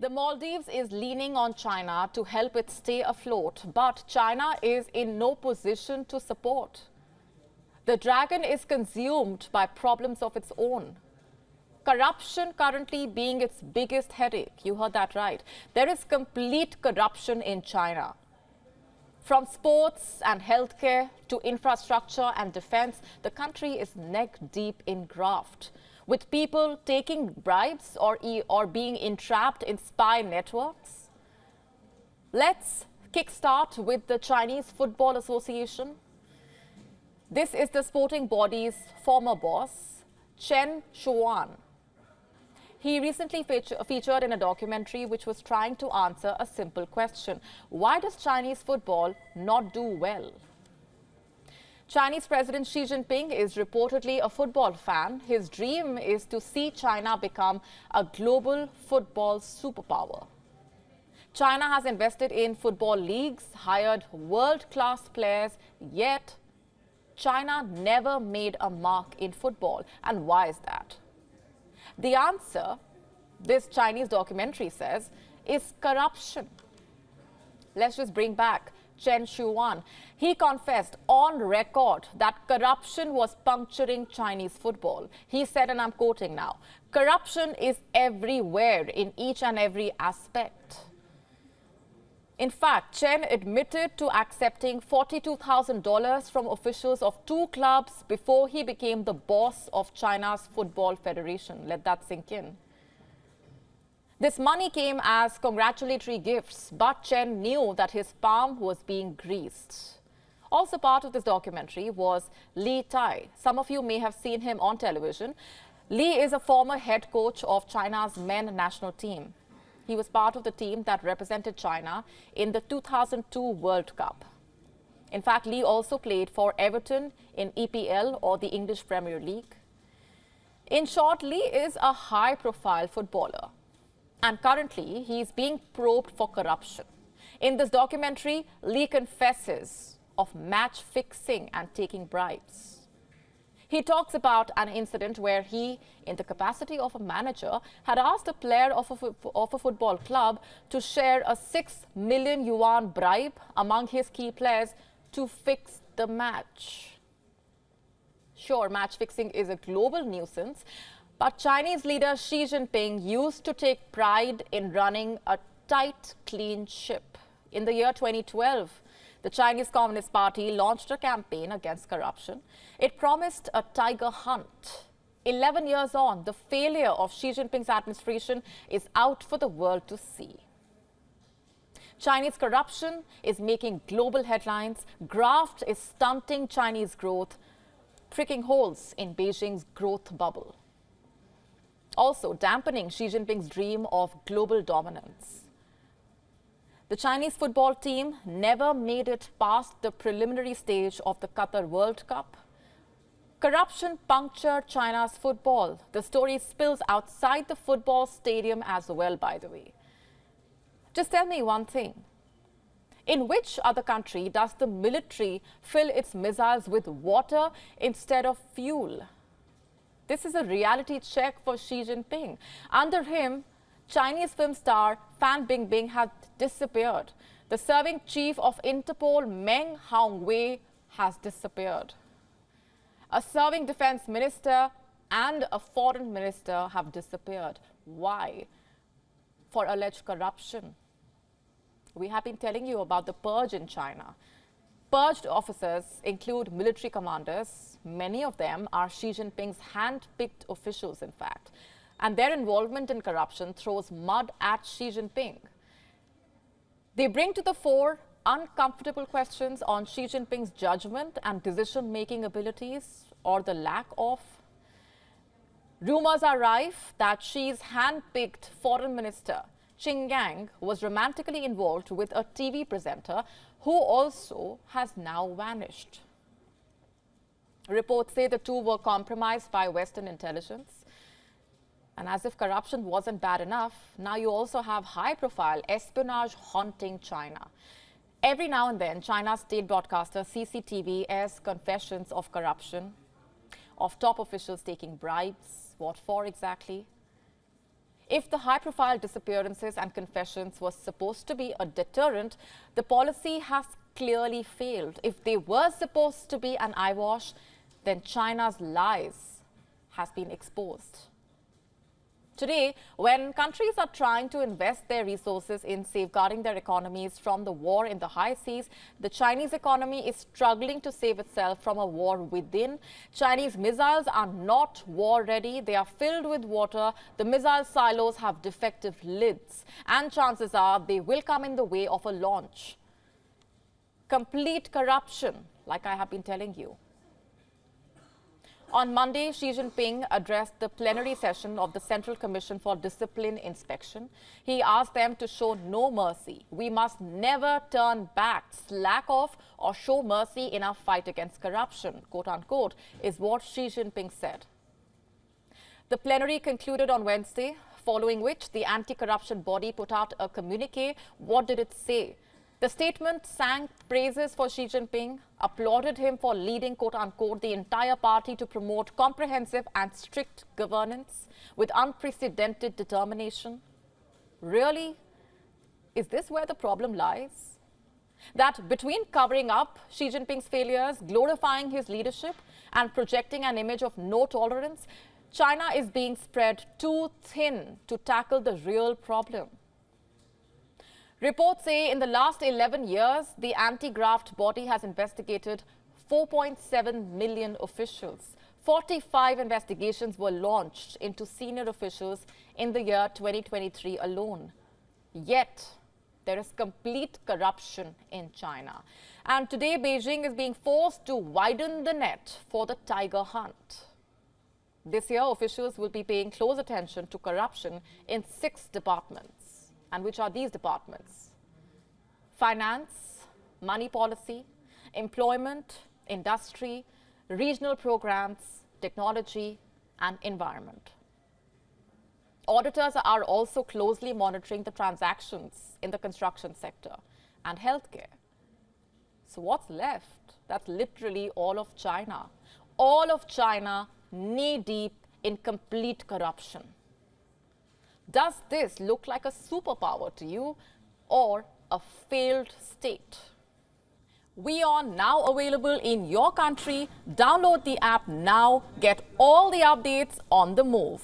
The Maldives is leaning on China to help it stay afloat, but China is in no position to support. The dragon is consumed by problems of its own. Corruption currently being its biggest headache. You heard that right. There is complete corruption in China. From sports and healthcare to infrastructure and defense, the country is neck deep in graft, with people taking bribes or being entrapped in spy networks. Let's kickstart with the Chinese Football Association. This is the sporting body's former boss, Chen Shuan. He recently featured in a documentary which was trying to answer a simple question. Why does Chinese football not do well? Chinese President Xi Jinping is reportedly a football fan. His dream is to see China become a global football superpower. China has invested in football leagues, hired world-class players, yet China never made a mark in football. And why is that? The answer, this Chinese documentary says, is corruption. Let's just bring back Chen Shuan. He confessed on record that corruption was puncturing Chinese football. He said, and I'm quoting now, "Corruption is everywhere in each and every aspect." In fact, Chen admitted to accepting $42,000 from officials of two clubs before he became the boss of China's Football Federation. Let that sink in. This money came as congratulatory gifts, but Chen knew that his palm was being greased. Also part of this documentary was Li Tai. Some of you may have seen him on television. Li is a former head coach of China's men national team. He was part of the team that represented China in the 2002 World Cup. In fact, Li also played for Everton in EPL, or the English Premier League. In short, Li is a high-profile footballer. And currently, he is being probed for corruption. In this documentary, Li confesses of match fixing and taking bribes. He talks about an incident where he, in the capacity of a manager, had asked a player of a football club to share a 6 million yuan bribe among his key players to fix the match. Sure, match fixing is a global nuisance, but Chinese leader Xi Jinping used to take pride in running a tight, clean ship. In the year 2012, the Chinese Communist Party launched a campaign against corruption. It promised a tiger hunt. 11 years on, the failure of Xi Jinping's administration is out for the world to see. Chinese corruption is making global headlines. Graft is stunting Chinese growth, pricking holes in Beijing's growth bubble. Also dampening Xi Jinping's dream of global dominance. The Chinese football team never made it past the preliminary stage of the Qatar World Cup. Corruption punctured China's football. The story spills outside the football stadium as well, by the way. Just tell me one thing. In which other country does the military fill its missiles with water instead of fuel? This is a reality check for Xi Jinping. Under him, Chinese film star Fan Bingbing had disappeared. The serving chief of Interpol, Meng Hongwei, has disappeared. A serving defense minister and a foreign minister have disappeared. Why? For alleged corruption. We have been telling you about the purge in China. Purged officers include military commanders. Many of them are Xi Jinping's hand-picked officials, in fact. And their involvement in corruption throws mud at Xi Jinping. They bring to the fore uncomfortable questions on Xi Jinping's judgment and decision-making abilities, or the lack of. Rumors are rife that Xi's hand-picked foreign minister, Qin Gang, was romantically involved with a TV presenter who also has now vanished. Reports say the two were compromised by Western intelligence. And as if corruption wasn't bad enough, now you also have high-profile espionage haunting China. Every now and then, China's state broadcaster CCTV airs confessions of corruption, of top officials taking bribes. What for exactly? If the high-profile disappearances and confessions were supposed to be a deterrent, the policy has clearly failed. If they were supposed to be an eyewash, then China's lies has been exposed. Today, when countries are trying to invest their resources in safeguarding their economies from the war in the high seas, the Chinese economy is struggling to save itself from a war within. Chinese missiles are not war ready. They are filled with water. The missile silos have defective lids, and chances are they will come in the way of a launch. Complete corruption, like I have been telling you. On Monday, Xi Jinping addressed the plenary session of the Central Commission for Discipline Inspection. He asked them to show no mercy. We must never turn back, slack off, or show mercy in our fight against corruption, quote unquote, is what Xi Jinping said. The plenary concluded on Wednesday, following which the anti-corruption body put out a communique. What did it say? The statement sang praises for Xi Jinping, applauded him for leading, quote-unquote, the entire party to promote comprehensive and strict governance with unprecedented determination. Really? Is this where the problem lies? That between covering up Xi Jinping's failures, glorifying his leadership, and projecting an image of no tolerance, China is being spread too thin to tackle the real problem. Reports say in the last 11 years, the anti-graft body has investigated 4.7 million officials. 45 investigations were launched into senior officials in the year 2023 alone. Yet, there is complete corruption in China. And today, Beijing is being forced to widen the net for the tiger hunt. This year, officials will be paying close attention to corruption in 6 departments. And which are these departments? Finance, money policy, employment, industry, regional programs, technology, and environment. Auditors are also closely monitoring the transactions in the construction sector and healthcare. So what's left? That's literally all of China. All of China knee-deep in complete corruption. Does this look like a superpower to you or a failed state? WION now available in your country. Download the app now. Get all the updates on the move.